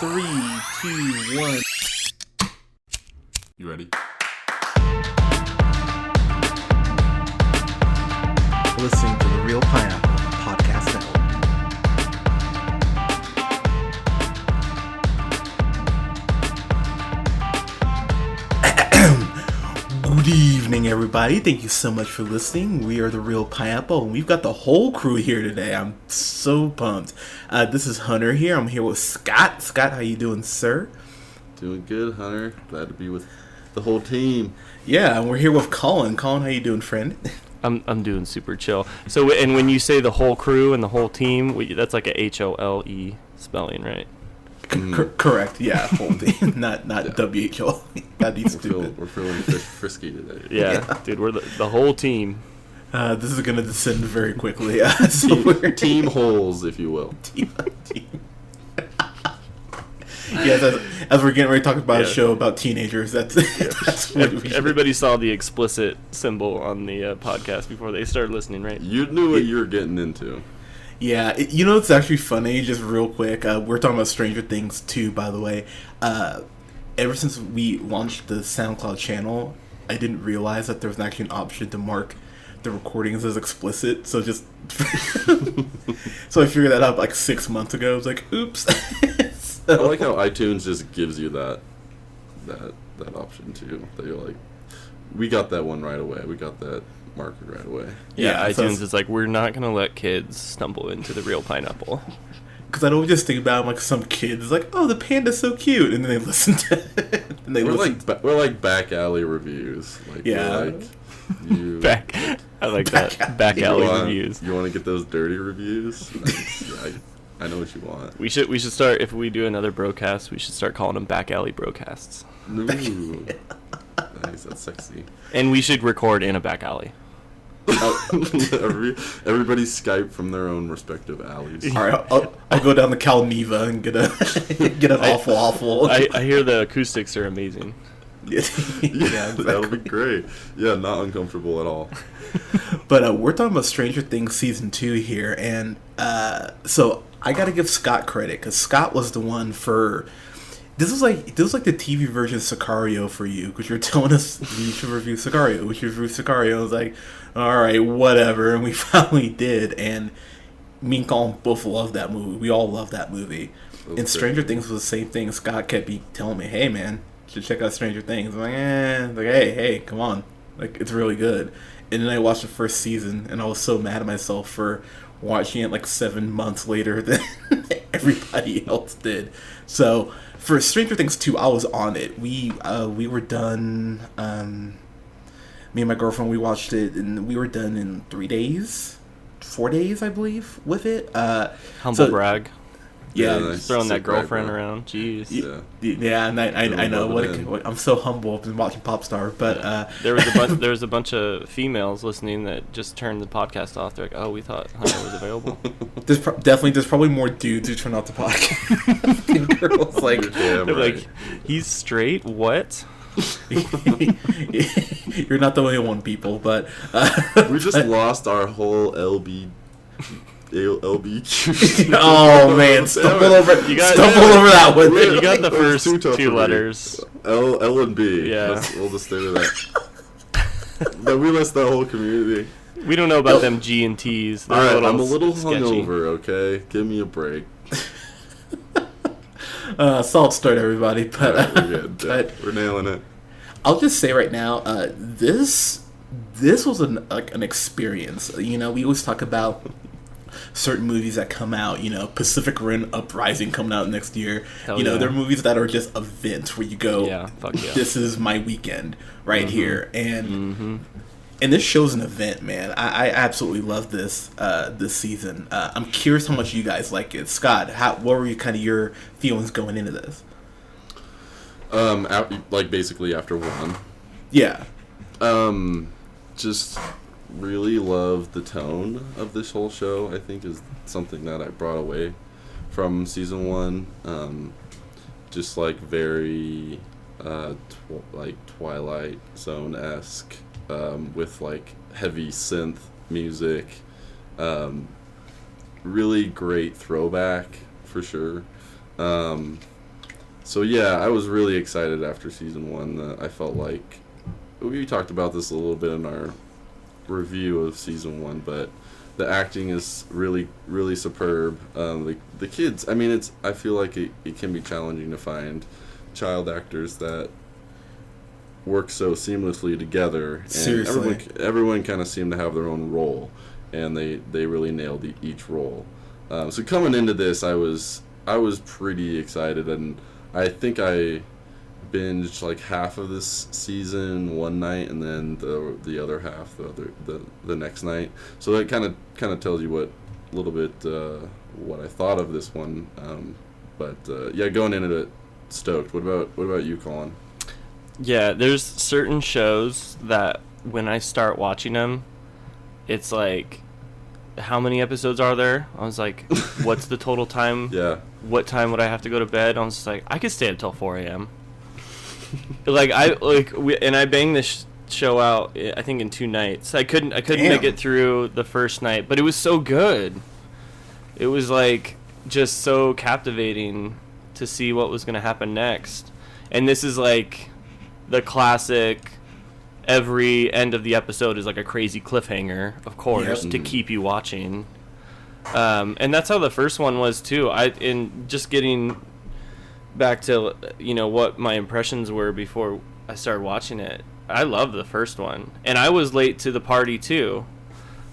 Three, two, one. You ready? Listening to the Real Pineapple Podcast Network. Good evening, everybody. Thank you so much for listening. We are the Real Pineapple, and we've got the whole crew here today. I'm so pumped. This is Hunter here. I'm here with Scott. Scott, how you doing, sir? Doing good, Hunter. Glad to be with the whole team. Yeah, and we're here with Colin. Colin, how you doing, friend? I'm doing super chill. So, and when you say the whole crew and the whole team, that's like a HOLE spelling, right? Correct. Yeah, whole team, not WHO. That'd be stupid. We're feeling frisky today. Yeah, dude, we're the whole team. This is gonna descend very quickly. Team holes, if you will. Team. Yeah, as we're getting ready to talk about a show about teenagers, that's what we Everybody saw the explicit symbol on the podcast before they started listening, right? You knew what you were getting into. Yeah, you know, it's actually funny, just real quick. We're talking about Stranger Things 2, by the way. Ever since we launched the SoundCloud channel, I didn't realize that there was actually an option to mark the recordings as explicit. So just so I figured that out like 6 months ago. I was like, oops. I like how iTunes just gives you that option too. That you're like, we got that one right away. We got that marked right away. Yeah, iTunes is like, we're not gonna let kids stumble into the Real Pineapple. Because I don't just think about like some kids like, oh, the panda's so cute, and then they listen to it. And we're like back alley reviews. Like, yeah. I like that. Back alley reviews. You want to get those dirty reviews? I know what you want. We should start, if we do another broadcast, we should start calling them back alley broadcasts. Ooh. Nice, that's sexy. And we should record in a back alley. Everybody Skype from their own respective alleys. All right, I'll go down to Calneva and get an awful. I hear the acoustics are amazing. Yeah, exactly. That'll be great. Yeah, not uncomfortable at all. But we're talking about Stranger Things season 2 here, and so I got to give Scott credit because Scott was the one for. This was like the TV version of Sicario for you, because you're telling us you should review Sicario. We should review Sicario. I was like, all right, whatever, and we finally did. And me and Colin both loved that movie. We all loved that movie. And Stranger Things was the same thing. Scott kept telling me, hey man, you should check out Stranger Things. I'm like, hey, come on, like it's really good. And then I watched the first season, and I was so mad at myself for watching it like 7 months later than everybody else did. So for Stranger Things 2, I was on it. We were done. Me and my girlfriend, we watched it, and we were done in 3 days, 4 days, I believe, with it. Humble brag. Yeah, nice. Throwing that girlfriend around. Jeez. Yeah, and I know what I'm so humble. I've been watching Popstar, but there was a bunch of females listening that just turned the podcast off. They're like, "Oh, we thought Hunter was available." There's probably more dudes who turn off the podcast than girls. Like, they're like, "He's straight? What?" You're not the only one, people, but we just lost our whole LBQ. Oh man, stumble over that one. You got the first two letters. L and B. Yeah, we'll just stay with that. But we missed that whole community. We don't know about them G and T's. All right, I'm a little hungover. Okay, give me a break. Salt start, everybody. But right, we're good. We're nailing it. I'll just say right now, this was an experience. You know, we always talk about certain movies that come out, you know, Pacific Rim Uprising coming out next year. There are movies that are just events where you go, this is my weekend right here. And and this show's an event, man. I absolutely love this season. I'm curious how much you guys like it. Scott, what were kind of your feelings going into this? Basically after one. Yeah. Just really love the tone of this whole show. I think is something that I brought away from season 1. Just like very Twilight Zone-esque, with like heavy synth music. Really great throwback for sure. So yeah, I was really excited after season 1. I felt like we talked about this a little bit in our review of season 1, but the acting is really, really superb. The kids, I mean, I feel like it can be challenging to find child actors that work so seamlessly together. And Seriously. everyone kind of seemed to have their own role, and they really nailed each role. So coming into this, I was pretty excited, and I think I binged like half of this season one night, and then the other half the next night. So that kind of tells you a little bit what I thought of this one. But yeah, going into it stoked. What about you, Colin? Yeah, there's certain shows that when I start watching them, it's like, how many episodes are there? I was like, what's the total time? Yeah. What time would I have to go to bed? I was just like, I could stay up till 4 a.m. I banged this show out, I think, in 2 nights. I couldn't Damn. make it through the first night, but it was so good. It was like just so captivating to see what was going to happen next. And this is like the classic, every end of the episode is like a crazy cliffhanger, of course, Yep. to keep you watching. And that's how the first one was too. In just getting back to, what my impressions were before I started watching it. I loved the first one, and I was late to the party too.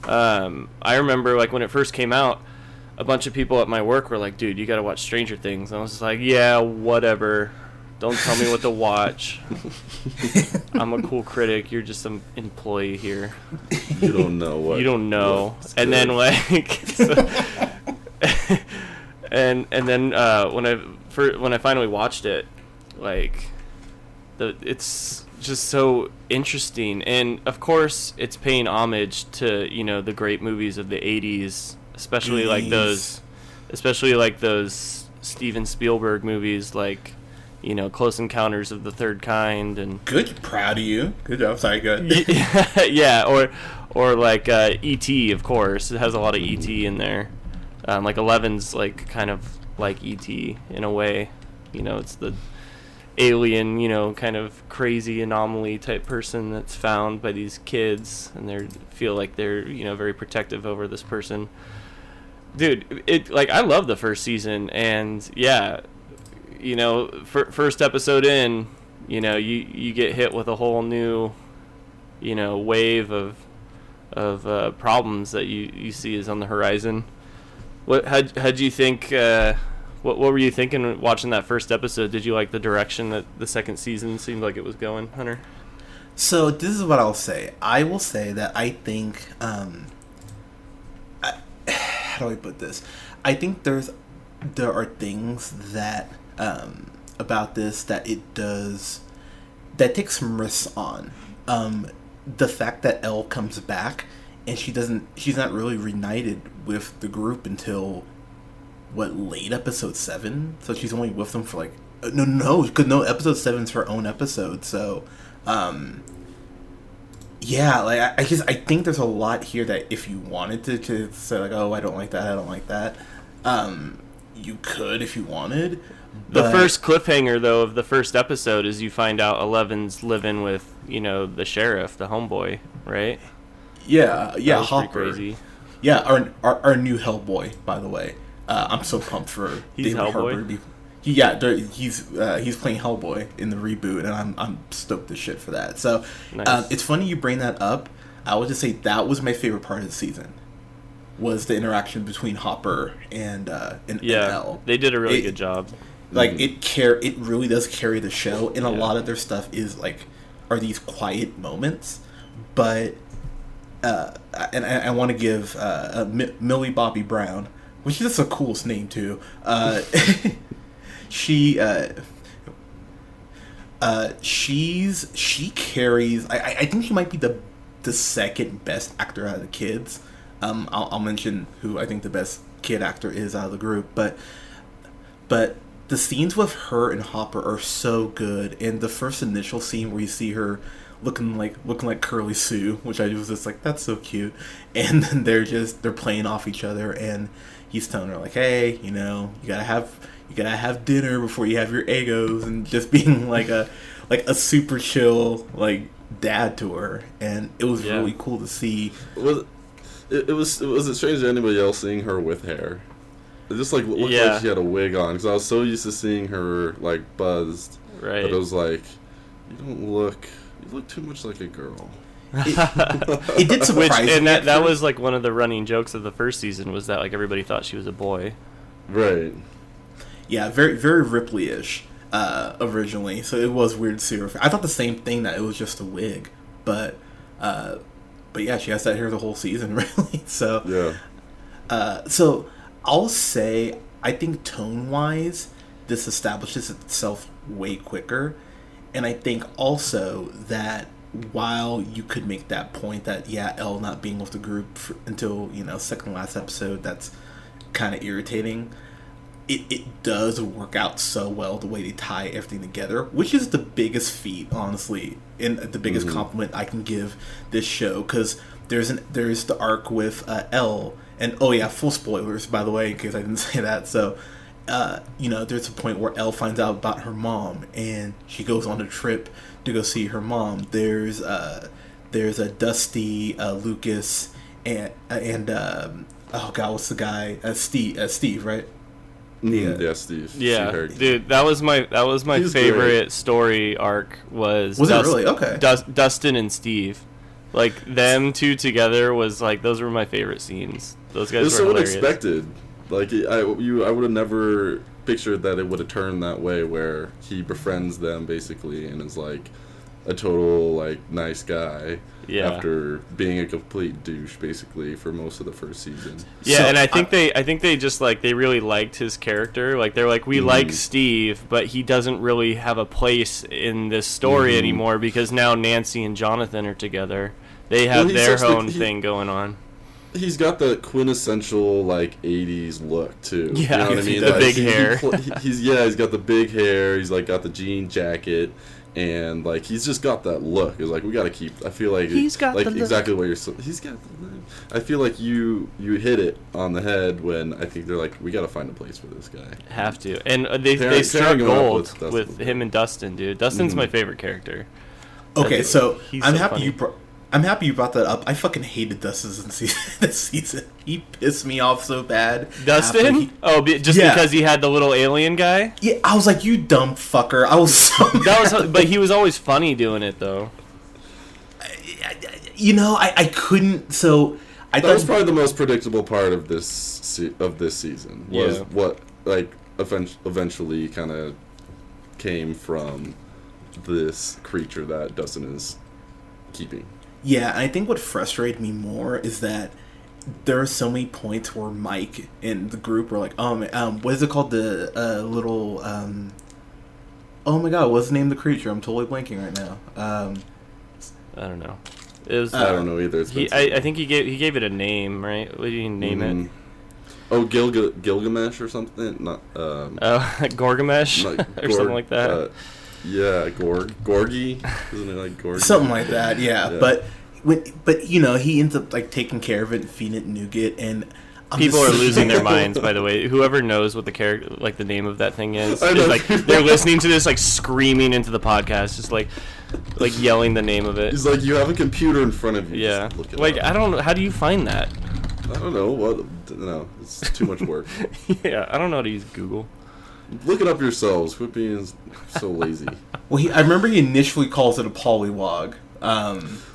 I remember like when it first came out, a bunch of people at my work were like, "Dude, you got to watch Stranger Things." And I was just like, "Yeah, whatever. Don't tell me what to watch. I'm a cool critic. You're just some employee here. You don't know what. You don't know." what's And good. then and then when I finally watched it, like it's just so interesting, and of course it's paying homage to the great movies of the 80s, especially like those Steven Spielberg movies, like Close Encounters of the Third Kind, and Good, proud of you. Good job. Sorry, good. yeah, or like E.T. Of course, it has a lot of E.T. in there. Like Eleven's like kind of like E.T. in a way. It's the alien, kind of crazy anomaly type person that's found by these kids, and they feel like they're very protective over this person. Dude, I love the first season, and yeah, first episode in, you get hit with a whole new, wave of problems that you see is on the horizon. How'd you think? What were you thinking watching that first episode? Did you like the direction that the second season seemed like it was going, Hunter? So this is what I'll say. I will say that I think, how do I put this? I think there are things that about this that takes some risks on. The fact that Elle comes back and she's not really reunited with the group until late episode 7, so she's only with them for like no, episode 7's her own episode, so yeah, like I think there's a lot here that if you wanted to say like, oh, I don't like that, you could if you wanted. The first cliffhanger though of the first episode is you find out Eleven's living with the sheriff, the homeboy, right? Yeah, That was pretty Hopper. crazy. Yeah, our new Hellboy, by the way. I'm so pumped for He's David Hellboy? Harbour. He's playing Hellboy in the reboot, and I'm stoked as shit for that. So Nice. it's funny you bring that up. I would just say that was my favorite part of the season, was the interaction between Hopper and Yeah, Elle. they did a really good job. Like it really does carry the show, and a lot of their stuff are these quiet moments, but and I want to give Millie Bobby Brown, which is just a coolest name too. She carries. I think she might be the second best actor out of the kids. I'll mention who I think the best kid actor is out of the group, but the scenes with her and Hopper are so good. And the first initial scene where you see her looking like Curly Sue, which I was just like, that's so cute. And then they're playing off each other, and he's telling her like, hey, you know, you gotta have dinner before you have your egos, and just being like a super chill like dad to her, and it was really cool to see. Was it strange to anybody else seeing her with hair? It just like looked like she had a wig on, because I was so used to seeing her like buzzed. Right. But it was like, you look too much like a girl. It did surprise me. And that was like one of the running jokes of the first season, was that like everybody thought she was a boy. Right. Yeah, very very Ripley-ish originally, so it was weird to see her. I thought the same thing, that it was just a wig, but yeah, she has that hair the whole season, really. So yeah. So I'll say, I think tone-wise, this establishes itself way quicker, and I think also that while you could make that point that Elle not being with the group until second last episode, that's kind of irritating. It does work out so well the way they tie everything together, which is the biggest feat, honestly, and the biggest compliment I can give this show, because there's the arc with Elle, and full spoilers, by the way, in case I didn't say that. So there's a point where Elle finds out about her mom, and she goes on a trip to go see her mom. There's a Dusty, Lucas, and what's the guy? Steve, right? Yeah, Steve. Yeah, dude, that was my favorite great. Story arc. Was it really? Okay. Dustin and Steve, like them two together, was like, those were my favorite scenes. Those guys it was were so hilarious. unexpected. Like I would have never pictured that it would have turned that way, where he befriends them basically and is like a total like nice guy. Yeah. After being a complete douche basically for most of the first season. Yeah, So, and I think they just like, they really liked his character. Like, they're like, we like Steve, but he doesn't really have a place in this story anymore, because now Nancy and Jonathan are together. They have their own thing going on. He's got the quintessential like 80s look too. Yeah, you know what I mean? the like, big hair. He's got the big hair. He's like got the jean jacket, and like he's just got that look. It's like, we got to keep. I feel like he's got like the look. exactly what you're. He's got. I feel like you hit it on the head when I think they're like, we got to find a place for this guy. Have to, and they struck pairing him up gold with with him and Dustin, dude. Dustin's my favorite character. Okay, so He's I'm so happy funny. I'm happy you brought that up. I fucking hated Dustin this season. He pissed me off so bad. Dustin? Just because he had the little alien guy? Yeah, I was like, you dumb fucker. I was so mad. But he was always funny doing it, though. I couldn't. So I That thought was probably the most predictable part of this season. Was what like eventually kind of came from this creature that Dustin is keeping. Yeah, and I think what frustrated me more is that there are so many points where Mike and the group were like, what is it called? The little, oh my god, what's the name of the creature? I'm totally blanking right now. I don't know. It was. I don't know either. I think he gave it a name, right? What did he name it? Oh, Gilgamesh or something? Not. Gorgamesh or something like that. Yeah, Gorgie. Isn't it like Gorgie? Something like that. Yeah. But he ends up like taking care of it and feeding it nougat, and people are losing their minds. By the way, whoever knows what the character, like the name of that thing is like they're listening to this like screaming into the podcast, just like yelling the name of it. He's like, you have a computer in front of you. Yeah. Just look it like up. I don't know. How do you find that? I don't know. What? No, it's too much work. Yeah, I don't know how to use Google. Look it up yourselves. Quit being so lazy. Well, I remember he initially calls it a polywog.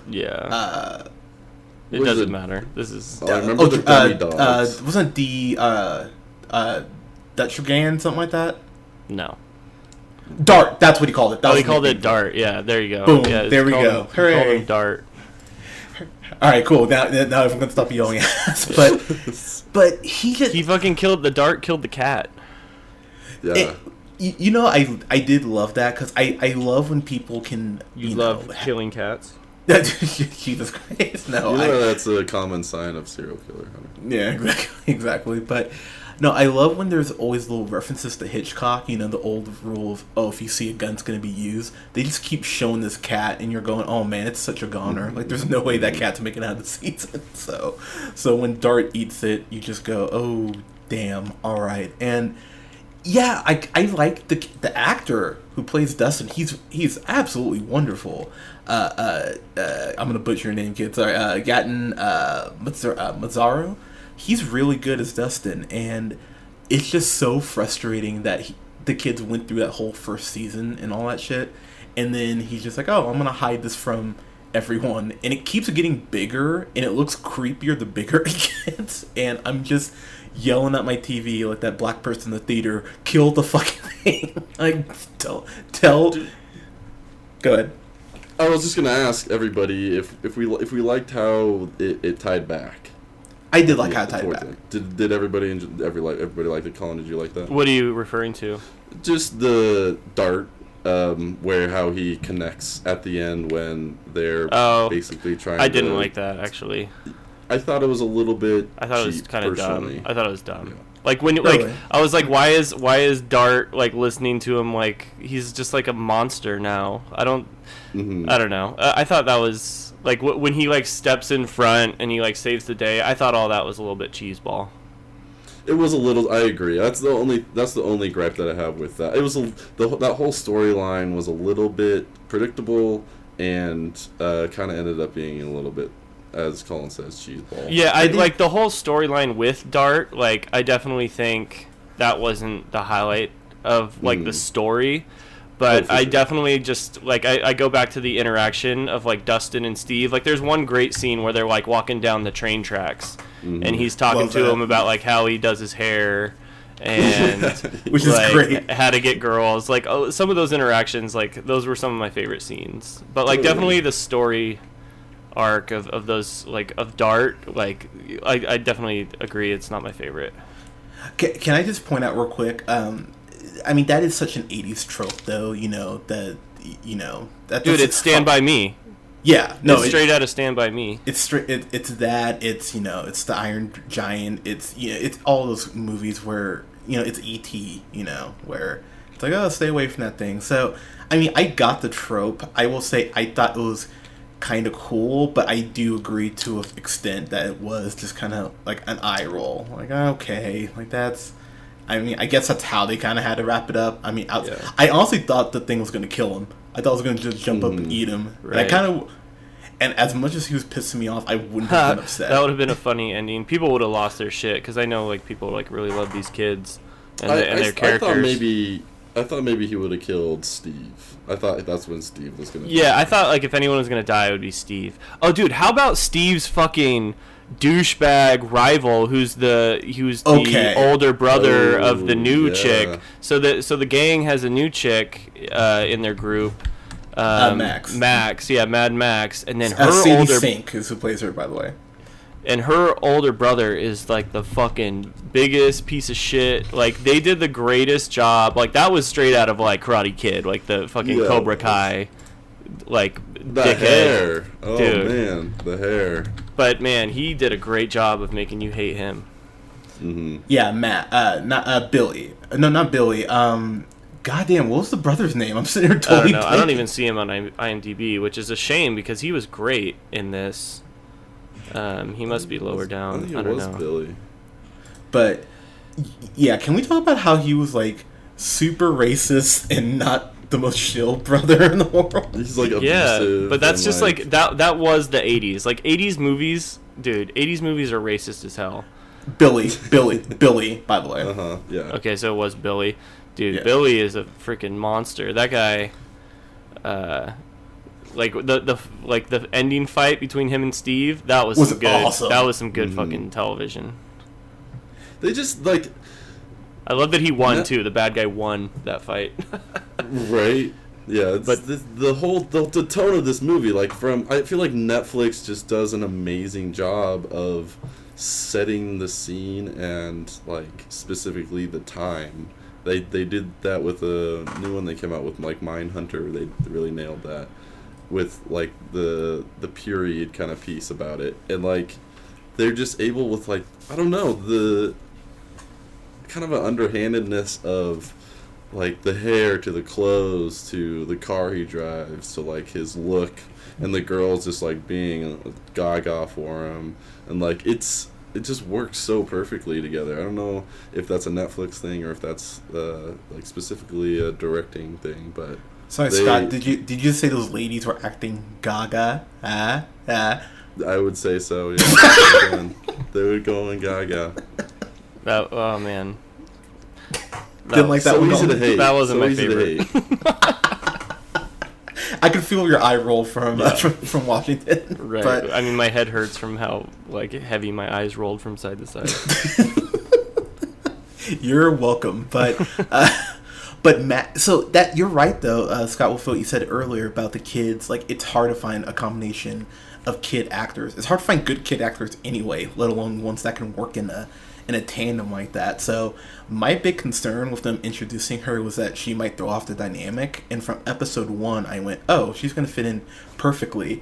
Yeah. It What is doesn't it? matter. This is. I remember the dummy dogs. Wasn't the Dutch Gang something like that? No. Dart. That's what he called it. He called it Dart. Yeah, there you go. Boom, Yeah, there we called go. Him, he called Hooray. him Dart. All right, cool. Now I'm gonna stop yelling ass. But he just He killed the cat. Yeah. I did love that, because I love when people can You love killing cats? Jesus Christ, no. You know that's a common sign of serial killer. Hunter. Yeah, exactly. But No, I love when there's always little references to Hitchcock. You know, the old rule of, oh, if you see a gun's going to be used. They just keep showing this cat, and you're going, oh, man, it's such a goner. Like, there's no way that cat's making it out of the season. So when Dart eats it, you just go, oh, damn, all right. And, yeah, I like the actor who plays Dustin. He's absolutely wonderful. I'm going to butcher your name, kid. Sorry. Gaten Mazzaro. He's really good as Dustin, and it's just so frustrating that the kids went through that whole first season and all that shit, and then he's just like, oh, I'm gonna hide this from everyone, and it keeps getting bigger, and it looks creepier the bigger it gets, and I'm just yelling at my TV like that black person in the theater, kill the fucking thing. Like, tell. Go ahead. I was just gonna ask everybody if we liked how it tied back. I did like how it tied back. Did everybody everybody like it? Colin, did you like that? What are you referring to? Just the Dart, where how he connects at the end when they're basically trying. I didn't like that, actually. I thought it was a little bit. I thought it was kind of dumb. I thought it was dumb. Yeah. Like when really? Like I was like, why is Dart like listening to him? Like he's just like a monster now. I don't know. I thought that was. Like, when he, like, steps in front and he, like, saves the day, I thought all that was a little bit cheeseball. It was a little... I agree. That's the only gripe that I have with that. It was... that whole storyline was a little bit predictable and kind of ended up being a little bit, as Colin says, cheeseball. Yeah, I like the whole storyline with Dart, like, I definitely think that wasn't the highlight of, like, the story. But I definitely just, like, I go back to the interaction of, like, Dustin and Steve. Like, there's one great scene where they're, like, walking down the train tracks. And he's talking to him about, like, how he does his hair and, which is great. How to get girls. Like, some of those interactions, like, those were some of my favorite scenes. But, like, definitely the story arc of those, like, of Dart, like, I definitely agree it's not my favorite. Can I just point out real quick, I mean, that is such an 80s trope, though, you know, that, you know... Dude, it's Stand By Me. Yeah. No, it's straight out of Stand By Me. It's straight. It's that. It's, you know, it's the Iron Giant. It's, you know, it's all those movies where, you know, it's E.T., you know, where it's like, oh, stay away from that thing. So, I mean, I got the trope. I will say I thought it was kind of cool, but I do agree to an extent that it was just kind of like an eye roll. Like, okay, like that's... I mean, I guess that's how they kind of had to wrap it up. I mean, I honestly thought the thing was going to kill him. I thought it was going to just jump up and eat him. Right. And as much as he was pissing me off, I wouldn't have been upset. That would have been a funny ending. People would have lost their shit, because I know, like, people, like, really love these kids and their characters. I thought maybe he would have killed Steve. I thought that's when Steve was going to die. I thought, like, if anyone was going to die, it would be Steve. Oh, dude, how about Steve's fucking... douchebag rival who's the older brother of the new chick. So the gang has a new chick in their group. Max, Mad Max, and then her older Fink is who plays her, by the way. And her older brother is like the fucking biggest piece of shit. Like, they did the greatest job. Like, that was straight out of, like, Karate Kid, like the fucking Cobra Kai, like, the dickhead. Hair. Oh, dude. Man, the hair. But, man, he did a great job of making you hate him. Mm-hmm. Yeah, Matt. Not Billy. No, not Billy. Goddamn, what was the brother's name? I'm sitting here totally... I don't even see him on IMDb, which is a shame because he was great in this. He must be lower down. I don't know. Billy. But, yeah, can we talk about how he was, like, super racist and not the most chill brother in the world? He's, like, abusive. Yeah, but that's just, like, that was the 80s. Like, 80s movies, dude, 80s movies are racist as hell. Billy, by the way. Uh-huh, yeah. Okay, so it was Billy. Dude, yeah. Billy is a freaking monster. That guy, like the ending fight between him and Steve, that was some good. Awesome. That was some good fucking television. They just like. I love that he won too. The bad guy won that fight. Right. Yeah, but the tone of this movie, like I feel like Netflix just does an amazing job of setting the scene and like specifically the time. They did that with a new one they came out with, like Mindhunter. They really nailed that with like the period kind of piece about it, and like they're just able with like I don't know kind of an underhandedness of like the hair to the clothes to the car he drives to like his look, and the girls just like being gaga for him, and like it just works so perfectly together. I don't know if that's a Netflix thing or if that's like specifically a directing thing, but Sorry, Scott. Did you say those ladies were acting gaga? I would say so. Yeah, they would go in gaga. Oh man. Didn't like that so one. Easy to hate. That wasn't so my easy favorite. To hate. I could feel your eye roll from Washington. Right. But I mean, my head hurts from how like heavy my eyes rolled from side to side. you're welcome. But Matt, so that you're right though, Scott. With what you said earlier about the kids, like it's hard to find a combination of kid actors. It's hard to find good kid actors anyway, let alone ones that can work in a tandem like that. So my big concern with them introducing her was that she might throw off the dynamic. And from episode 1, I went, oh, she's going to fit in perfectly.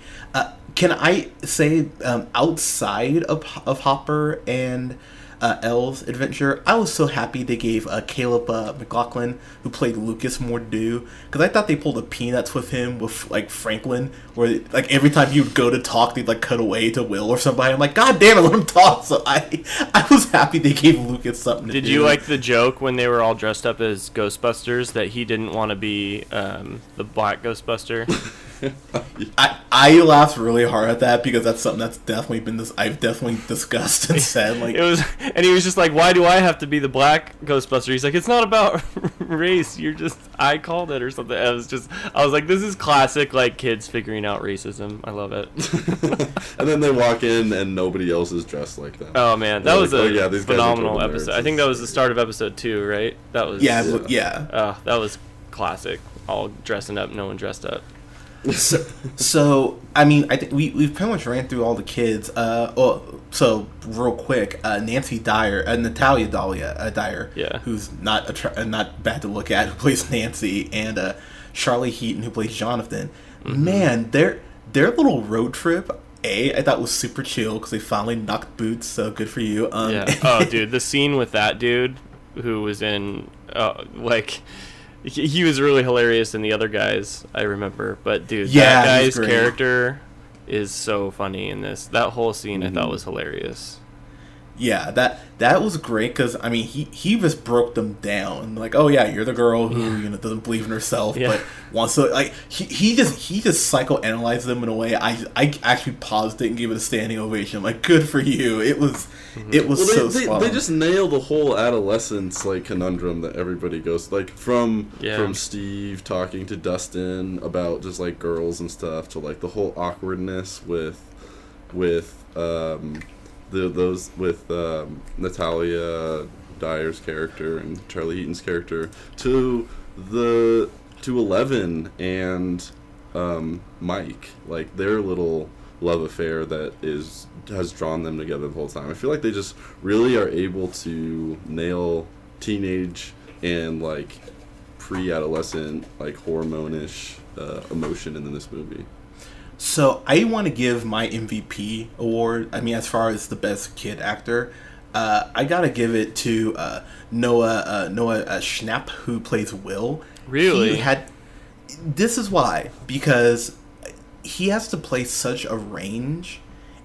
Can I say outside of Hopper and Elle's adventure, I was so happy they gave Caleb McLaughlin, who played Lucas, more to do, because I thought they pulled a Peanuts with him with like Franklin, where like every time he would go to talk, they'd like cut away to Will or somebody. I'm like, God damn it, let him talk. So I was happy they gave Lucas something to do. Did you like the joke when they were all dressed up as Ghostbusters that he didn't want to be the Black Ghostbuster? I laughed really hard at that because that's something that's definitely been I've definitely discussed and said like It was, and he was just like, "Why do I have to be the Black Ghostbuster?" He's like, "It's not about race. I called it or something." I was like, "This is classic like kids figuring out racism. I love it." And then they walk in and nobody else is dressed like them. Oh man, that was these guys are phenomenal total episode. nerds. I think that was the start of episode 2, right? That was yeah. that was classic. All dressing up, no one dressed up. So I mean, I think we've pretty much ran through all the kids. So real quick, Nancy Dyer, Natalia Dyer, Yeah. who's not bad to look at, who plays Nancy, and Charlie Heaton, who plays Jonathan. Mm-hmm. Man, their little road trip, I thought was super chill because they finally knocked boots. So good for you. Yeah. Oh, dude, the scene with that dude who was in like. He was really hilarious in the other guys, I remember. But, dude, yeah, that guy's character is so funny in this. That whole scene I thought was hilarious. Yeah, that was great because, I mean, he just broke them down. Like, oh, yeah, you're the girl who, doesn't believe in herself, but wants to, like, he just psychoanalyzed them in a way. I actually paused it and gave it a standing ovation. I'm like, good for you. It was spot on. They just nail the whole adolescence, like, conundrum that everybody goes, like, from Steve talking to Dustin about just, like, girls and stuff to, like, the whole awkwardness with Natalia Dyer's character and Charlie Heaton's character to 11 and Mike, like their little love affair that has drawn them together the whole time. I feel like they just really are able to nail teenage and like pre-adolescent like hormone-ish emotion in this movie. So I want to give my MVP award. I mean, as far as the best kid actor, I gotta give it to Noah Schnapp, who plays Will. Really? This is why, because he has to play such a range,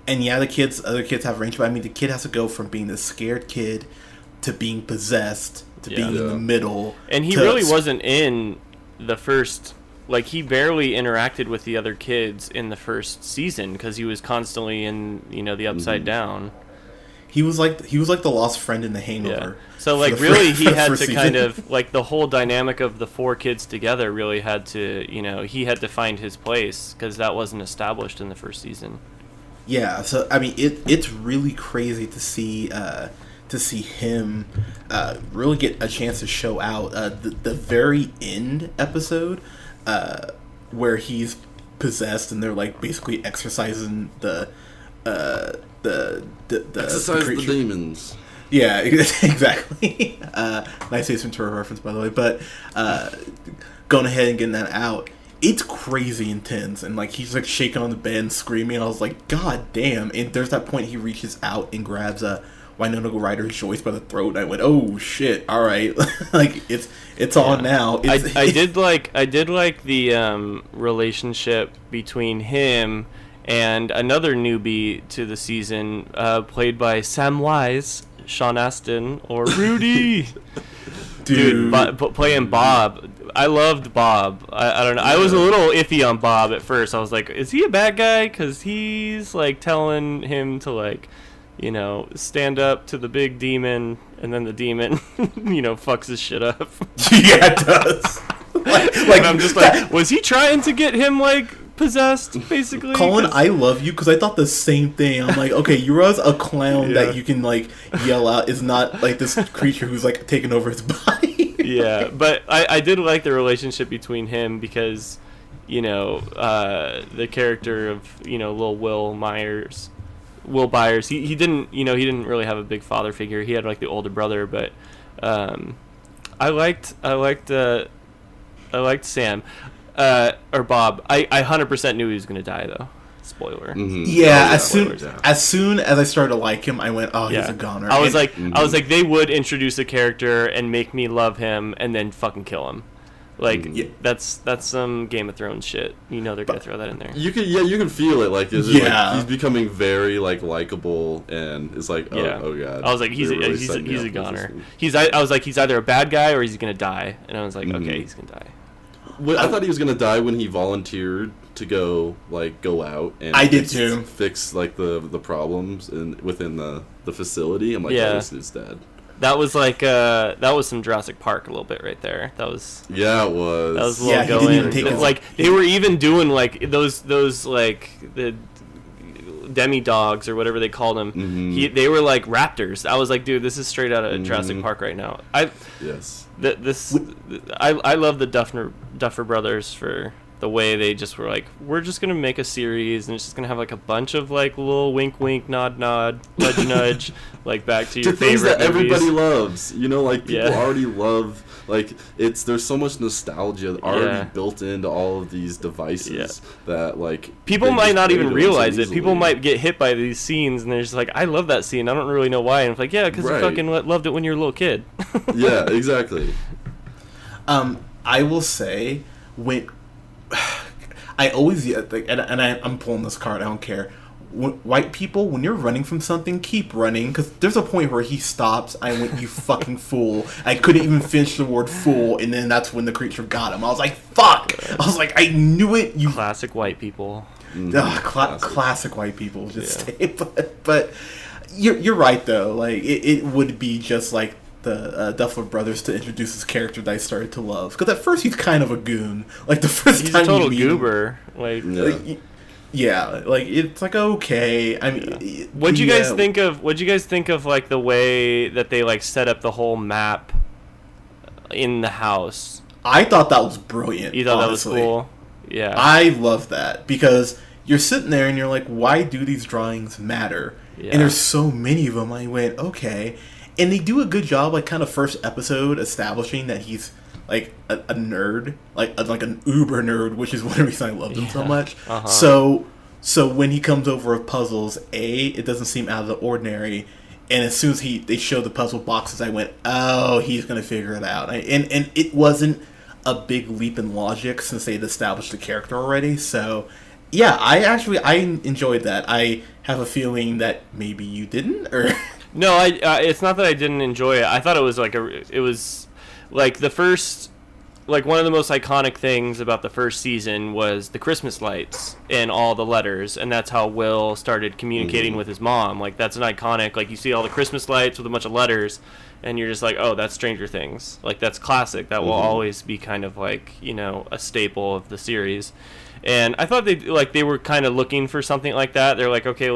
and yeah, other kids have range, but I mean, the kid has to go from being the scared kid to being possessed to being in the middle, and he really wasn't in the first. Like, he barely interacted with the other kids in the first season because he was constantly in, the Upside Down. He was like the lost friend in The Hangover. Yeah. So, like, really, he had to kind of, like, the whole dynamic of the 4 kids together really had to, he had to find his place because that wasn't established in the first season. Yeah, so, I mean, it's really crazy to see him really get a chance to show out. The very end episode, where he's possessed and they're like basically exercising the exercise the demons. Yeah, exactly. Nice Ace Ventura reference, by the way. But going ahead and getting that out, it's crazy intense, and like he's like shaking on the bed and screaming. And I was like, God damn! And there's that point he reaches out and grabs Winona Ryder Joyce by the throat, and I went, "Oh shit! All right, like it's on now." I did like the relationship between him and another newbie to the season, played by Samwise, Sean Astin, or Rudy. Dude, playing Bob. I loved Bob. I don't know. I was a little iffy on Bob at first. I was like, is he a bad guy? Because he's like telling him to like, you know, stand up to the big demon, and then the demon, you know, fucks his shit up. Yeah, it does. Like I'm just like, was he trying to get him like possessed, basically? Colin, I love you, because I thought the same thing. I'm like, okay, you're a clown that you can like yell out is not like this creature who's like taking over his body. Yeah, but I did like the relationship between him, because, you know, the character of, you know, little Will Byers, he didn't really have a big father figure. He had like the older brother, but I liked Sam, or Bob. I 100% knew he was gonna die, though. Spoiler. Mm-hmm. Yeah, as soon as I started to like him, I went, "Oh, he's a goner." I was like, they would introduce a character and make me love him, and then fucking kill him. Like that's some Game of Thrones shit. You know they're gonna throw that in there. You can feel it. Like, like he's becoming very like likable, and it's like, oh god. I was like, he's a goner. I was like, he's either a bad guy or he's gonna die, and I was like, okay, he's gonna die. I thought he was gonna die when he volunteered to go out and I did too. Fix like the problems within the facility. I'm like, oh, this is dead. That was like that was some Jurassic Park a little bit right there. That was it was. That was a little going. Like they were even doing like those like the demi dogs or whatever they called them. Mm-hmm. They were like raptors. I was like, dude, this is straight out of Jurassic Park right now. I love the Duffer Brothers for the way they just were like, we're just gonna make a series and it's just gonna have like a bunch of like little wink wink nod nod nudge nudge like back to your favorite things that movies. Everybody loves, you know, like people already love, like there's so much nostalgia already built into all of these devices that like people might not even realize it. People might get hit by these scenes and they're just like, I love that scene, I don't really know why, and it's like, yeah, because you fucking loved it when you were a little kid. Yeah, exactly. I will say, when I always I'm pulling this card, I don't care. White people, when you're running from something, keep running, because there's a point where he stops. I went, you fucking fool. I couldn't even finish the word fool, and then that's when the creature got him. I was like, fuck. I was like, I knew it. You classic white people. Classic white people. But you're right though. Like it would be just like the Duffer Brothers to introduce this character that I started to love, because at first he's kind of a goon. Like the first he's time a total you meet goober. him, like it's like, okay. I mean, what'd you guys think of like the way that they like set up the whole map in the house? I thought that was brilliant. You thought honestly. That was cool? Yeah. I love that, because you're sitting there and you're like, why do these drawings matter? Yeah. And there's so many of them. I went, okay. And they do a good job, like, kind of first episode, establishing that he's, like, a nerd. Like an uber nerd, which is one reason I loved him so much. Uh-huh. So when he comes over with puzzles, it doesn't seem out of the ordinary. And as soon as they showed the puzzle boxes, I went, oh, he's going to figure it out. And it wasn't a big leap in logic, since they'd established the character already. So, yeah, I enjoyed that. I have a feeling that maybe you didn't, or... No, it's not that I didn't enjoy it. I thought it was like the first, like one of the most iconic things about the first season was the Christmas lights and all the letters, and that's how Will started communicating with his mom. Like that's an iconic, like you see all the Christmas lights with a bunch of letters, and you're just like, oh, that's Stranger Things. Like that's classic. That will always be kind of like, you know, a staple of the series. And I thought they were kind of looking for something like that. They're like, okay,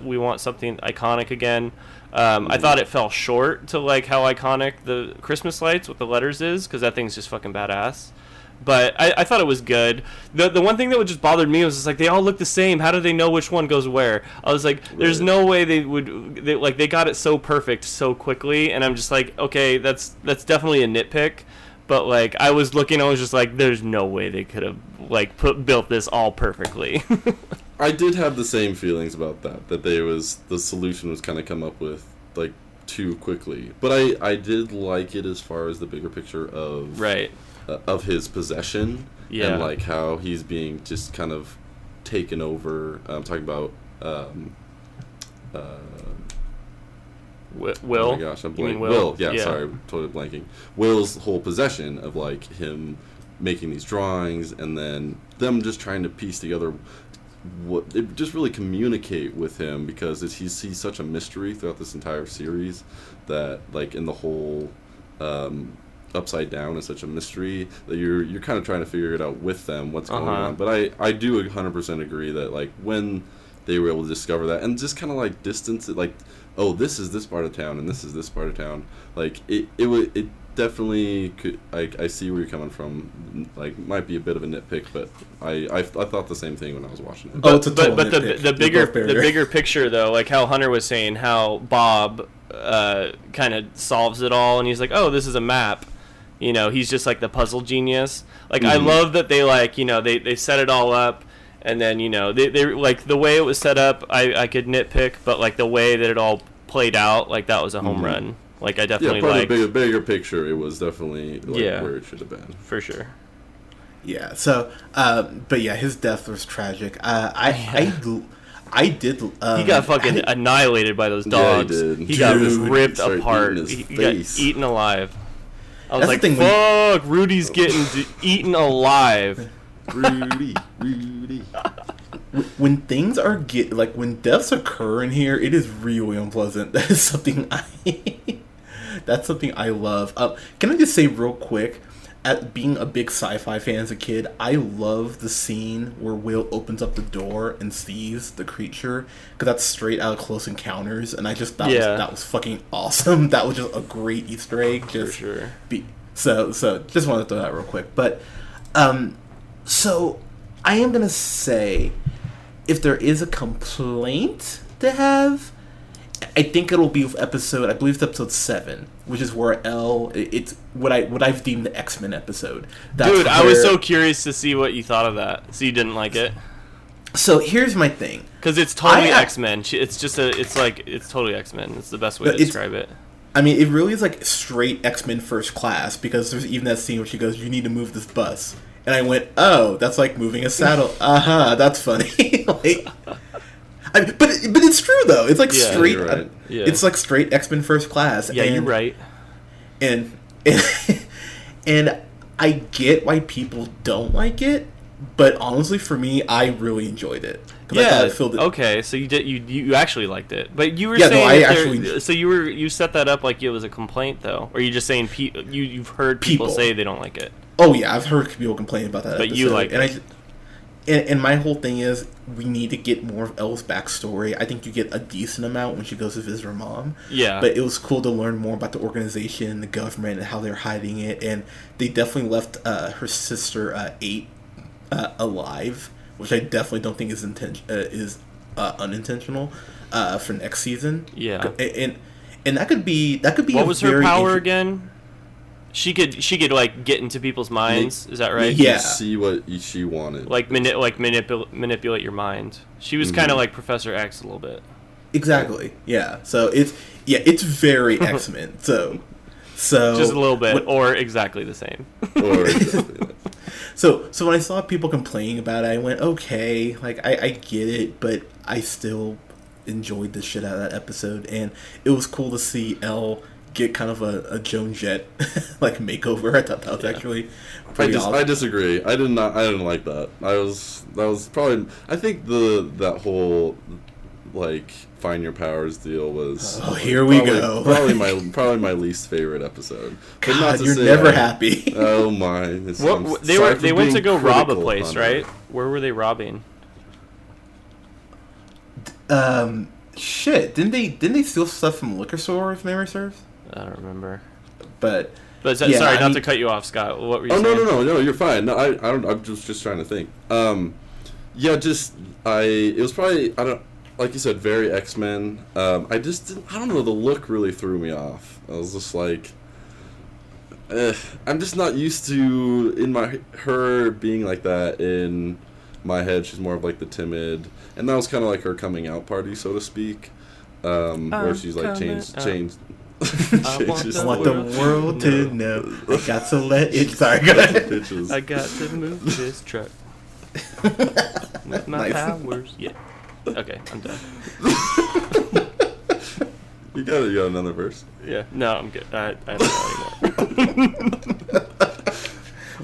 we want something iconic again. I thought it fell short to like how iconic the Christmas lights with the letters is, because that thing's just fucking badass. But I thought it was good. The one thing that would just bothered me was just like, they all look the same. How do they know which one goes where? I was like, there's no way they got it so perfect so quickly, and I'm just like, okay, that's definitely a nitpick. But like I was just like, there's no way they could have like built this all perfectly. I did have the same feelings about that the solution was kind of come up with like too quickly. But I did like it as far as the bigger picture of his possession and like how he's being just kind of taken over. I'm talking about Will. Oh my gosh, I'm blanking. Will? Yeah, sorry, I'm totally blanking. Will's whole possession of like him making these drawings and then them just trying to piece together just really communicate with him, because he's such a mystery throughout this entire series, that like in the whole Upside Down is such a mystery that you're kind of trying to figure it out with them what's going on. But I do 100% agree that like when they were able to discover that and just kind of like distance it, like, oh, this is this part of town and this is this part of town, like it definitely could. I see where you're coming from. Like, might be a bit of a nitpick, but I thought the same thing when I was watching it. It's a total but nitpick. the bigger picture though, like how Hunter was saying, how Bob kind of solves it all, and he's like, oh, this is a map. You know, he's just like the puzzle genius. Like I love that they like, you know, they set it all up, and then, you know, they like the way it was set up. I could nitpick, but like the way that it all played out, like that was a home run. Like I definitely part of the bigger picture, it was definitely like where it should have been for sure. Yeah. So, but yeah, his death was tragic. I did. He got fucking annihilated by those dogs. Yeah, he did. He got ripped apart. He got eaten alive. I was like, fuck, Rudy's getting eaten alive. Rudy. When things are when deaths occur in here, it is really unpleasant. That is something that's something I love. Can I just say real quick, at being a big sci-fi fan as a kid, I love the scene where Will opens up the door and sees the creature, because that's straight out of Close Encounters, and I just thought that was fucking awesome. That was just a great Easter egg. For sure. So just wanted to throw that real quick. But so I am gonna say, if there is a complaint to have, I think it'll be with episode, I believe it's episode 7, which is where it's what I've deemed the X-Men episode. Dude, I was so curious to see what you thought of that. So you didn't like it? So here's my thing. Because it's totally X-Men. It's totally X-Men. It's the best way to describe it. I mean, it really is like straight X-Men First Class, because there's even that scene where she goes, "You need to move this bus." And I went, "Oh, that's like moving a saddle." That's funny. But it's true though. It's like straight. Right. It's like straight X-Men First Class. Yeah, you're right. And I get why people don't like it, but honestly, for me, I really enjoyed it. Yeah. Okay, so you actually liked it, but you were saying so you set that up like it was a complaint though, or you just saying you've heard people say they don't like it. Oh yeah, I've heard people complain about that. But episode. You like it. And my whole thing is, we need to get more of Elle's backstory. I think you get a decent amount when she goes to visit her mom. Yeah. But it was cool to learn more about the organization, the government, and how they're hiding it. And they definitely left her sister 8 alive, which I definitely don't think is unintentional for next season. Yeah. And that could be. What was her power again? She could like get into people's minds. Is that right? Yeah. See what she wanted. Like manipulate your mind. She was kind of like Professor X a little bit. Exactly. Yeah. So it's very X-Men. So just a little bit, or exactly the same. So when I saw people complaining about it, I went, okay, like I get it, but I still enjoyed the shit out of that episode, and it was cool to see Elle get kind of a Joan Jett like makeover. I thought that was actually pretty awesome. I disagree. I didn't like that. That was probably, I think that whole like find your powers deal was here we go. probably my least favorite episode. God, not to you're never happy. Oh my. They went to go rob a place, right? Where were they robbing? Shit, didn't they steal stuff from the liquor store, if memory serves? I don't remember. But sorry, not to cut you off, Scott. What were you saying? No, you're fine. No, I don't. I'm just trying to think. It was probably, like you said, very X-Men. I don't know, the look really threw me off. I was just like, I'm just not used to her being like that in my head. She's more of like the timid, and that was kind of like her coming out party, so to speak, where she's like changed. I want Just I want the world to know. I got to let it. Sorry, go ahead. Pitches. I got to move this truck with my Nice. powers. Yeah. Okay, I'm done. You got another verse. Yeah. No, I'm good. I don't know anymore.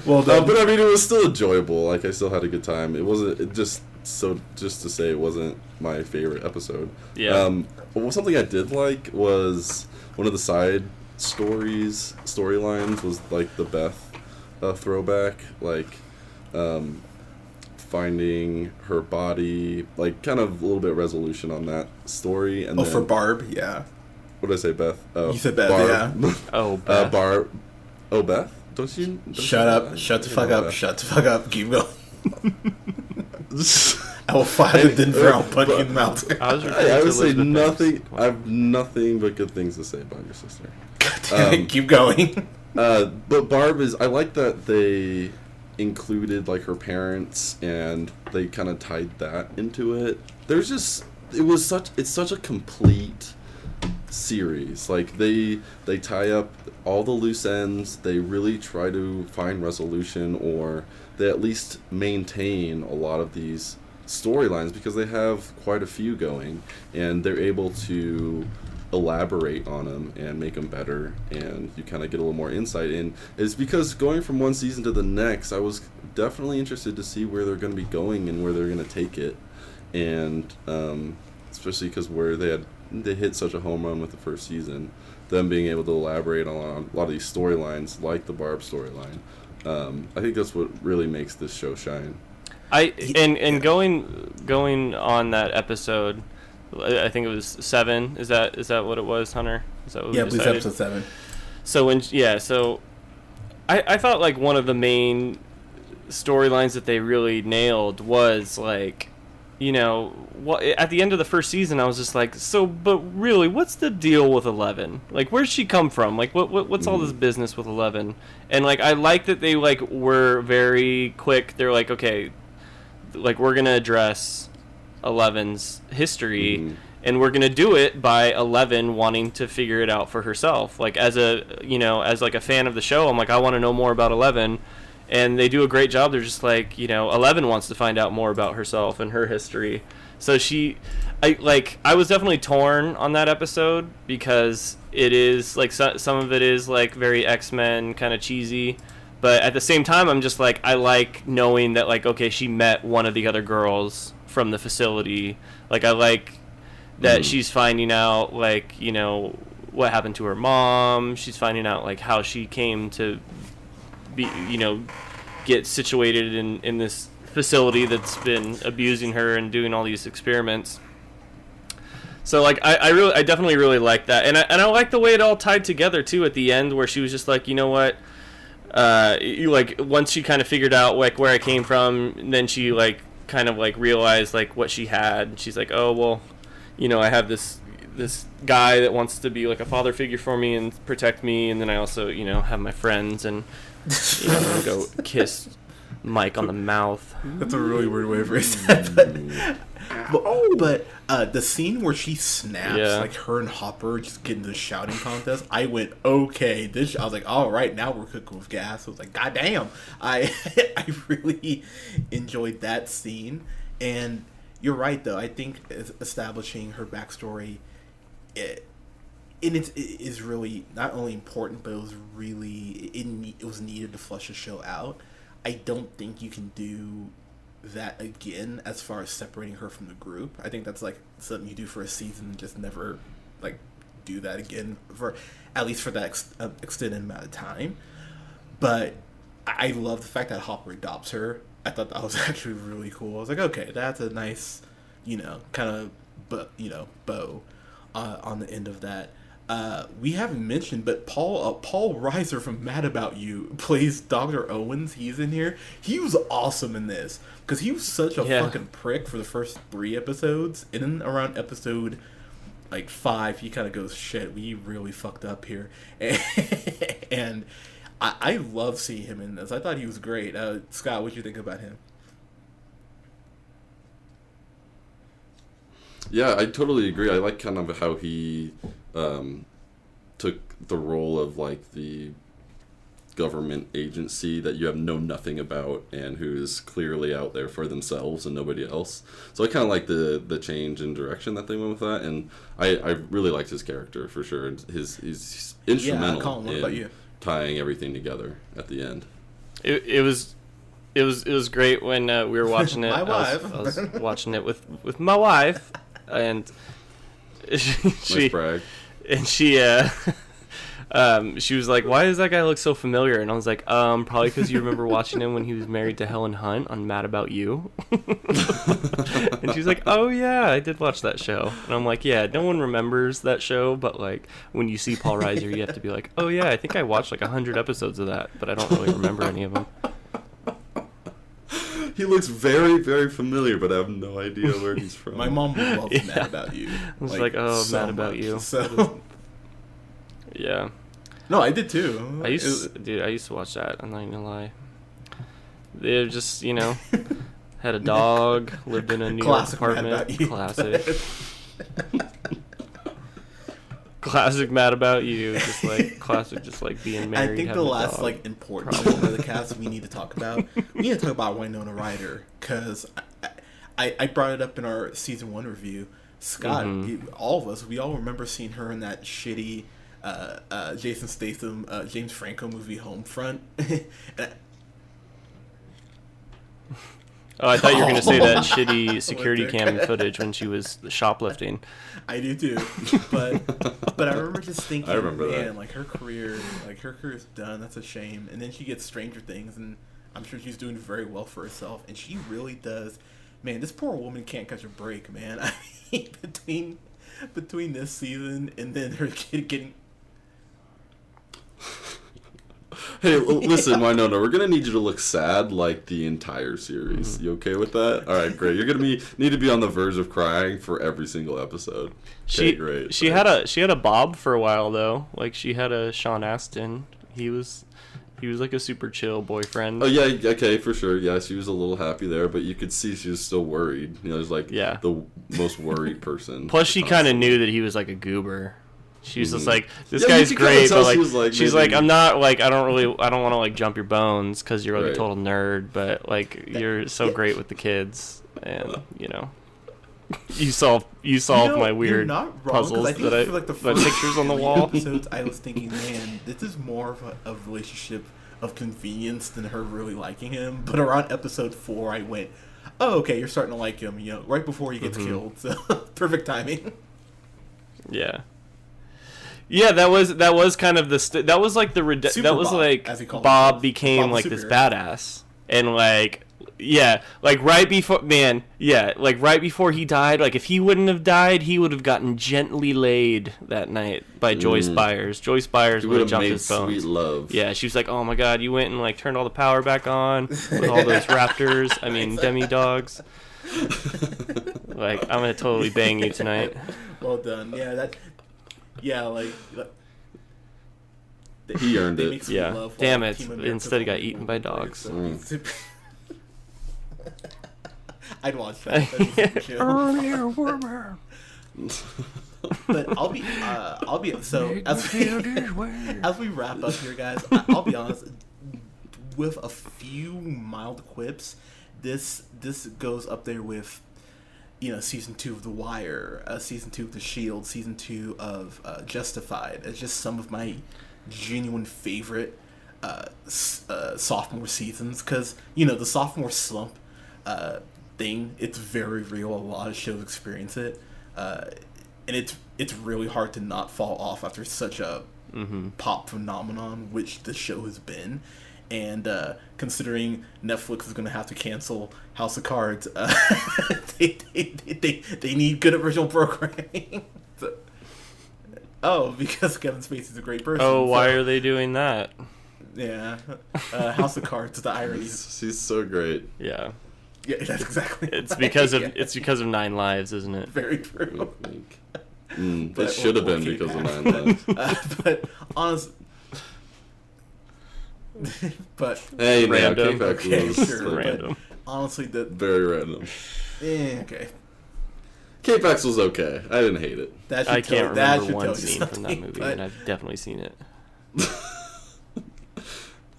Well done. But I mean, it was still enjoyable. Like, I still had a good time. It wasn't just to say it wasn't my favorite episode. Yeah. But something I did like was one of the side storylines was like the Beth throwback, like finding her body, like kind of a little bit of resolution on that story. And Oh, then, for Barb, yeah. what did I say, Beth? Oh, You said Beth, Barb. Oh, Beth. Barb. Oh, Beth. Don't you Shut know up. that? Shut the You fuck know up. Beth. Shut the fuck up. Keep going. I will fly to Denver. I'll punch you in the mouth. I was I would say Elizabeth nothing. Banks. I have nothing but good things to say about your sister. God damn it. Keep going. But Barb is. I like that they included like her parents and they kind of tied that into it. There's just it's such a complete series. Like they tie up all the loose ends. They really try to find resolution, or they at least maintain a lot of these storylines because they have quite a few going, and they're able to elaborate on them and make them better, and you kind of get a little more insight in. It's because going from one season to the next, I was definitely interested to see where they're going to be going and where they're going to take it, and especially because where they hit such a home run with the first season, them being able to elaborate on a lot of these storylines, like the Barb storyline. I think that's what really makes this show shine. And going on that episode, I think it was 7. Is that what it was, Hunter? Is that what Yeah, we please, decided? episode 7. So I thought like one of the main storylines that they really nailed was like, you know, what at the end of the first season I was just like, so but really what's the deal with 11? Like, where's she come from? Like what's all this business with 11? And like I like that they like were very quick. They're like, okay, like we're going to address 11's history, and we're going to do it by 11 wanting to figure it out for herself. Like as like a fan of the show, I'm like, I want to know more about 11. And they do a great job. They're just like, 11 wants to find out more about herself and her history. So I was definitely torn on that episode because it is like some of it is like very X-Men kind of cheesy, but at the same time I'm just like, I like knowing that like, okay, she met one of the other girls from the facility. Like I like that she's finding out like, what happened to her mom. She's finding out like how she came to be, get situated in this facility that's been abusing her and doing all these experiments. So like I definitely really like that, and I like the way it all tied together too at the end, where she was just like, you know what, like once she kind of figured out like where I came from, and then she like kind of like realized like what she had. She's like, oh well, I have this guy that wants to be like a father figure for me and protect me, and then I also have my friends, and I'm gonna go kiss Mike on the mouth. That's a really weird way of phrasing that. But the scene where she snaps, like her and Hopper just get into the shouting contest, I went, okay. I was like, all right, now we're cooking with gas. I was like, god damn. I really enjoyed that scene. And you're right, though. I think establishing her backstory, it is really not only important, but it was really it was needed to flush the show out. I don't think you can do that again as far as separating her from the group. I think that's like something you do for a season and just never like do that again for at least for that extended amount of time. But I love the fact that Hopper adopts her. I thought that was actually really cool. I was like, okay, that's a nice, kind of, bow on the end of that. We haven't mentioned, but Paul Reiser from Mad About You plays Dr. Owens. He's in here. He was awesome in this because he was such a fucking prick for the first 3 episodes, and then around episode like 5, he kind of goes, "Shit, we really fucked up here," and I love seeing him in this. I thought he was great. Scott, what'd you think about him? Yeah, I totally agree. I like kind of how he took the role of like the government agency that you have know nothing about and who is clearly out there for themselves and nobody else. So I kind of like the change in direction that they went with that, and I really liked his character for sure. He's instrumental Colin, what about you? Tying everything together at the end. It was great when we were watching it. My wife. I was watching it with my wife, and Nice brag. and she was like, "Why does that guy look so familiar?" And I was like, probably because you remember watching him when he was married to Helen Hunt on Mad About You." And she's like, "Oh yeah, I did watch that show." And I'm like, "Yeah, no one remembers that show, but like when you see Paul Reiser, you have to be like, oh yeah, I think I watched like 100 episodes of that, but I don't really remember any of them." He looks very, very familiar, but I have no idea where he's from. My mom loves Yeah. Mad About You. I was like, "Oh, so Mad About much. You." So Yeah. no, I did too. I used to watch that. I'm not even gonna lie. They just, had a dog, lived in a New York Classic Mad apartment. About You. Classic. Classic Mad About You. Just like being married. I think the having a last dog. like important member of the cast we need to talk about. We need to talk about Winona Ryder because I brought it up in our season 1 review. Scott, all of us, we all remember seeing her in that shitty Jason Statham, James Franco movie Homefront. And Oh, I thought you were gonna say that shitty security cam footage when she was shoplifting. I do too, but I remember just thinking, I remember man, that. like her career's done. That's a shame. And then she gets Stranger Things, and I'm sure she's doing very well for herself. And she really does. Man, this poor woman can't catch a break, man. I mean, between this season and then her kid getting. Hey, listen, Winona, we're gonna need you to look sad like the entire series. You okay with that? All right, great. You're gonna need to be on the verge of crying for every single episode. Okay, great. She had a Bob for a while though. Like she had a Sean Astin. He was like a super chill boyfriend. Oh yeah, okay, for sure. Yeah, she was a little happy there, but you could see she was still worried. There's like the most worried person. Plus, she kind of knew that he was like a goober. She was just like, this Yeah, guy's you could kinda great, tell but she like, was, like, she's maybe- like, I'm not like, I don't want to like jump your bones because you're like Right. a total nerd, but like you're so great with the kids, and you solve my You're weird not wrong, 'cause puzzles I think that for like the my first pictures on the 3 wall. episodes, I was thinking, man, this is more of a relationship of convenience than her really liking him. But around episode 4, I went, oh, okay, you're starting to like him, right before he gets killed. So perfect timing. Yeah. Yeah, that was kind of that was like Super that was Bob, like as he called Bob himself. became Bob the like this superhero. badass, and like right before he died, like if he wouldn't have died, he would have gotten gently laid that night by Joyce Byers. Joyce Byers He would would have jumped made his bones. sweet love. Yeah, she was like, "Oh my God, you went and like turned all the power back on with all those raptors. I mean, demi dogs. Like, I'm gonna totally bang you tonight." Well done. Yeah, like He earned they it. make sweet Yeah. love Damn while it. Team America's Instead he got all eaten by dogs. so- I'd watch that. That'd be super chill. But I'll be so as we wrap up here, guys. I'll be honest. With a few mild quips, this goes up there with season 2 of The Wire, season 2 of The Shield, season 2 of Justified. It's just some of my genuine favorite sophomore seasons because the sophomore slump thing. It's very real. A lot of shows experience it. And it's really hard to not fall off after such a pop phenomenon, which the show has been. And considering Netflix is going to have to cancel House of Cards, they need good original programming. Because Kevin Spacey's a great person. Oh, why are they doing that? Yeah, House of Cards. The irony. She's so great. Yeah, Yeah, that's exactly. it's because of Yeah. it's because of 9 Lives, isn't it? Very true. It But should have been we'll because of keep 9 Lives. But honestly, but Hey, now, Random. kickback okay, rules. sure, but Random. honestly, Very random. okay. K-Pax was okay. I didn't hate it. That should I tell, can't that remember should one tell you scene from that something, movie, but- and I've definitely seen it.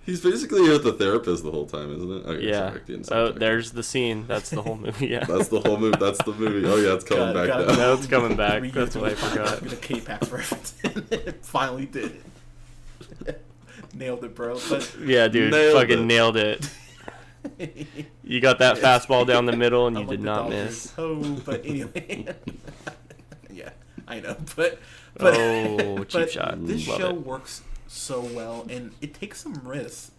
He's basically with the therapist the whole time, isn't it? Okay, Yeah. sorry, didn't Oh, subject. there's the scene. That's the whole movie. Yeah. That's the whole movie. That's the movie. Oh yeah, it's coming back Got- now. No, it's coming back. 3 That's years what I ago, forgot. I'm gonna K-Pax reference. Finally did it. Nailed it, bro. But Yeah, dude, Nailed fucking it. nailed it. You got that fastball down the middle, and you I'm did like the not Dodgers. miss. Oh, but anyway. Yeah, I know, but Oh, cheap but shot. This Love show it. works so well, and it takes some risks.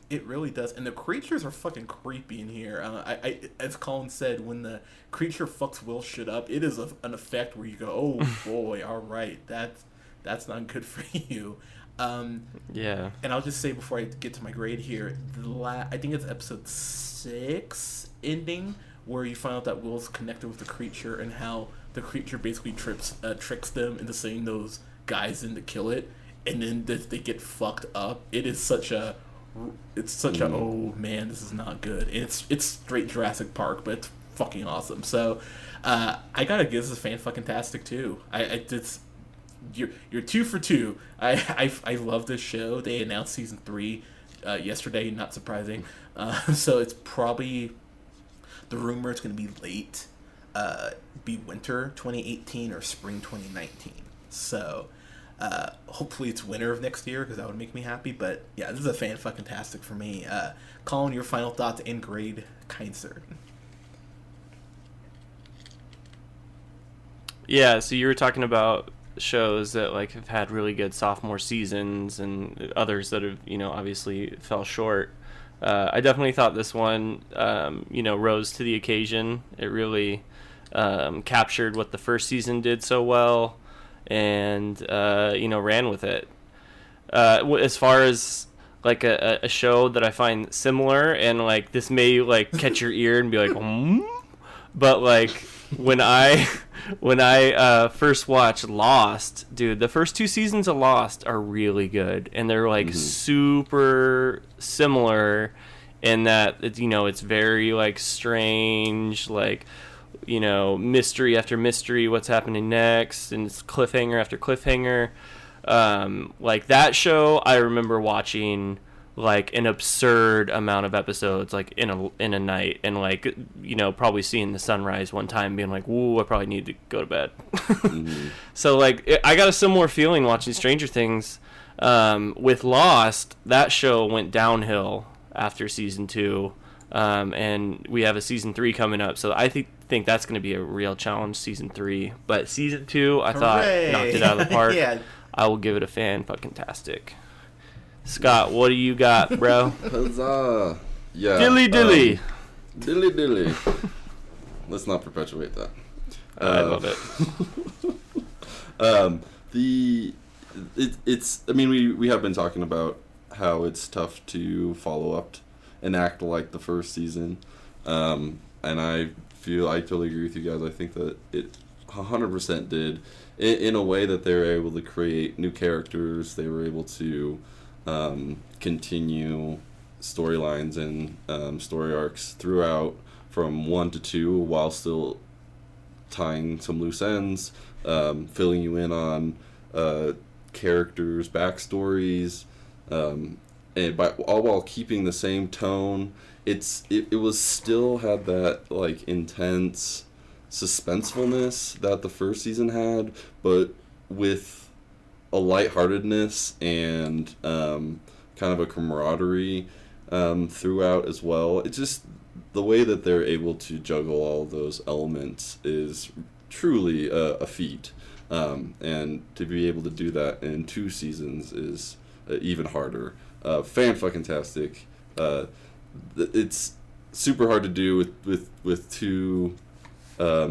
It really does, and the creatures are fucking creepy in here. I as Colin said, when the creature fucks Will shit up, it is an effect where you go, oh boy, all right, that's not good for you. Yeah. And I'll just say before I get to my grade here, I think it's episode 6 ending where you find out that Will's connected with the creature and how the creature basically tricks them into sending those guys in to kill it, and then they get fucked up. It is such a oh man, this is not good. And it's straight Jurassic Park, but it's fucking awesome. So I gotta give this a fan-fucking-tastic too. You're 2 for 2. I love this show. They announced season 3 yesterday, not surprising. So it's probably, the rumor is going to be late, be winter 2018 or spring 2019. So hopefully it's winter of next year because that would make me happy. But yeah, this is a fan-fucking-tastic for me. Colin, your final thoughts and grade, kind sir. Yeah, so you were talking about shows that like have had really good sophomore seasons and others that have, obviously fell short. I definitely thought this one, rose to the occasion. It really captured what the first season did so well and, ran with it. As far as like a show that I find similar and like this may like catch your ear and be like, but like when I first watched Lost, dude, the first 2 seasons of Lost are really good, and they're like super similar in that it's very like strange, like mystery after mystery, what's happening next, and it's cliffhanger after cliffhanger. Like that show, I remember watching like an absurd amount of episodes like in a night, and like probably seeing the sunrise one time being like, ooh, I probably need to go to bed. So like I got a similar feeling watching Stranger Things. With Lost, that show went downhill after season 2, and we have a season 3 coming up, so I think that's going to be a real challenge, season 3. But season 2, I thought knocked it out of the park. Yeah. I will give it a fan-fucking-tastic. Scott, what do you got, bro? Huzzah! Yeah. Dilly dilly. Dilly dilly. Let's not perpetuate that. I love it. It's. I mean, we have been talking about how it's tough to follow up and act like the first season, and I totally agree with you guys. I think that it 100% did in a way that they were able to create new characters. They were able to continue storylines and story arcs throughout from 1 to 2 while still tying some loose ends, filling you in on characters' backstories, and all while keeping the same tone. It was still had that like intense suspensefulness that the first season had, but with a lightheartedness and kind of a camaraderie throughout as well. It's just the way that they're able to juggle all of those elements is truly a feat, and to be able to do that in 2 seasons is even harder. Fan-fucking-tastic. It's super hard to do with two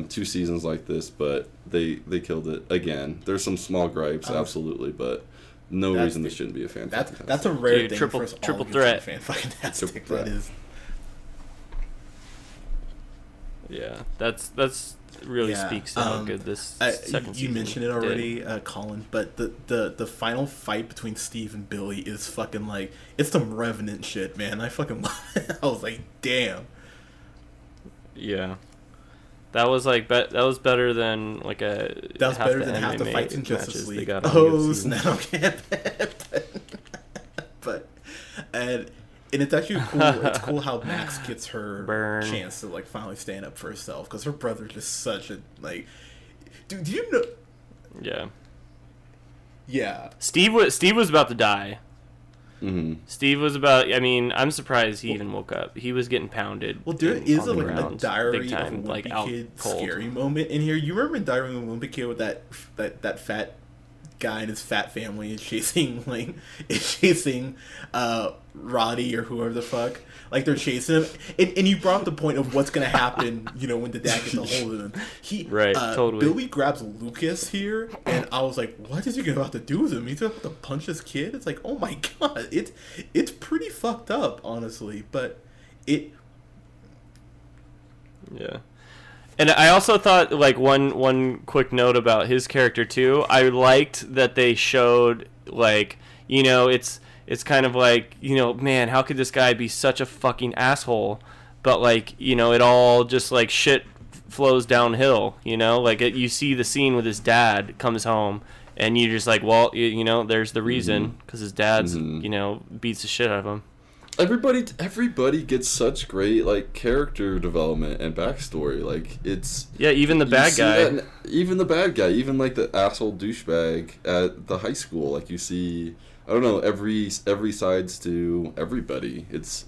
seasons like this, but they killed it again. There's some small gripes, absolutely, but no reason this shouldn't be a fan. That's a rare Dude, thing triple- for us all triple to threat. Fan fucking Triple tastic. threat. That is. Yeah, that's really Yeah, speaks to how good this second you season mentioned it did. already, Colin, but the final fight between Steve and Billy is fucking like, it's some Revenant shit, man. I fucking love it. I was like, damn. Yeah. That was like that was better than like a. That was better than half the fights in Justice League. Oh snap! But and it's actually cool. It's cool how Max gets her chance to like finally stand up for herself because her brother's just such a like. Dude, do you know? Yeah. Yeah. Steve was about to die. Mm-hmm. Steve was about. I mean, I'm surprised he even woke up. He was getting pounded. Well, there is on the a ground, Diary big time, of a like Wimpy out Kid cold. scary moment in here. You remember in Diary of a Wimpy Kid with that fat guy and his fat family is chasing Roddy or whoever the fuck. Like they're chasing him, and you brought up the point of what's gonna happen. You know when the dad gets a hold of him. Totally. Billy grabs Lucas here, and I was like, "What is he about to do with him? He's about to punch this kid." It's like, oh my god, it's pretty fucked up, honestly. But it. Yeah. And I also thought, like, one quick note about his character too. I liked that they showed, like, you know, it's kind of like, you know, man, how could this guy be such a fucking asshole? But like, you know, it all just like shit flows downhill. You know, like you see the scene with his dad comes home, and you're just like, well, you know, there's the reason because his dad's, you know, beats the shit out of him. Everybody gets such great like character development and backstory. Like it's even the bad guy, even the bad guy, even like the asshole douchebag at the high school. Like you see, I don't know, every sides to everybody. It's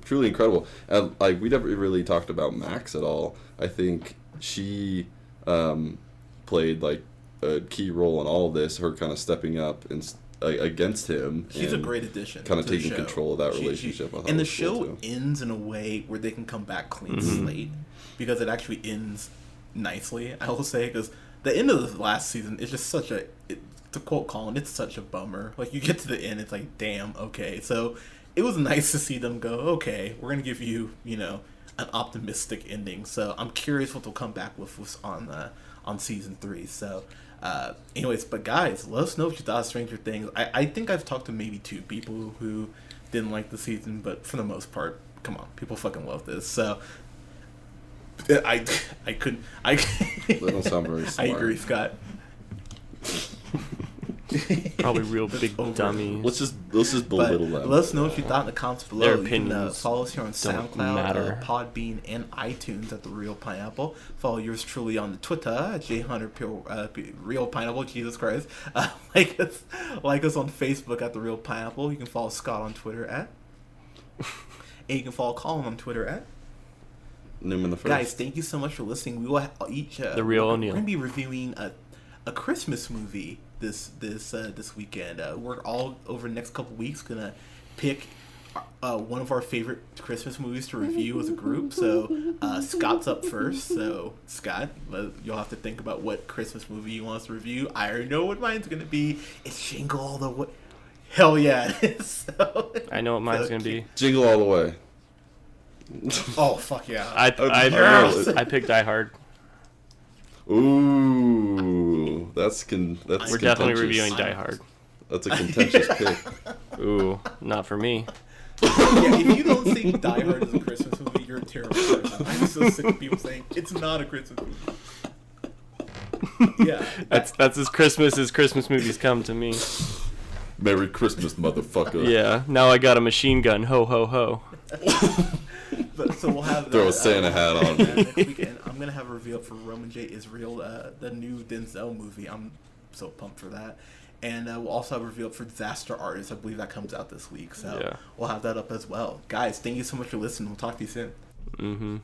truly incredible. And like we never really talked about Max at all. I think she played like a key role in all of this. Her kind of stepping up and. Against him. She's a great addition. Kind of taking control of that relationship. And the show ends in a way where they can come back clean slate because it actually ends nicely, I will say, because the end of the last season is just such a, to quote Colin, it's such a bummer. Like, you get to the end, it's like, damn, okay. So it was nice to see them go, okay, we're going to give you, you know, an optimistic ending. So I'm curious what they'll come back with on season 3. So anyways, but guys, let us know what you thought of Stranger Things. I think I've talked to maybe 2 people who didn't like the season, but for the most part, come on, people fucking love this. So I couldn't. They don't sound very smart. I agree, Scott. Probably real big dummies. Let's just belittle them. Let us know what you thought in the comments below. Their You can opinions follow us here on SoundCloud, Podbean, and iTunes at The Real Pineapple. Follow yours truly on the Twitter at JHunter Real Pineapple. Jesus Christ! Like us on Facebook at The Real Pineapple. You can follow Scott on Twitter at, and you can follow Colin on Twitter at Newman the First. Guys, thank you so much for listening. We will each The Real O'Neill. We're gonna be reviewing a Christmas movie this weekend. We're all over the next couple weeks gonna pick one of our favorite Christmas movies to review as a group. So Scott's up first. So Scott, you'll have to think about what Christmas movie you want us to review. I already know what mine's gonna be. It's Jingle All the Way. Hell yeah! So, I know what mine's gonna be. Jingle All the Way. Oh fuck yeah! I picked Die Hard. Ooh, that's We're definitely reviewing Die Hard. That's a contentious pick. Ooh, not for me. Yeah, if you don't think Die Hard is a Christmas movie, you're a terrible person. I'm so sick of people saying it's not a Christmas movie. Yeah, that's as Christmas movies come to me. Merry Christmas, motherfucker. Yeah, now I got a machine gun. Ho ho ho. But, so we'll have throw a Santa hat on. Next weekend, I'm gonna have a review up for Roman J. Israel, the new Denzel movie. I'm so pumped for that. And we'll also have a review up for Disaster Artist. I believe that comes out this week. So we'll have that up as well. Guys, thank you so much for listening. We'll talk to you soon.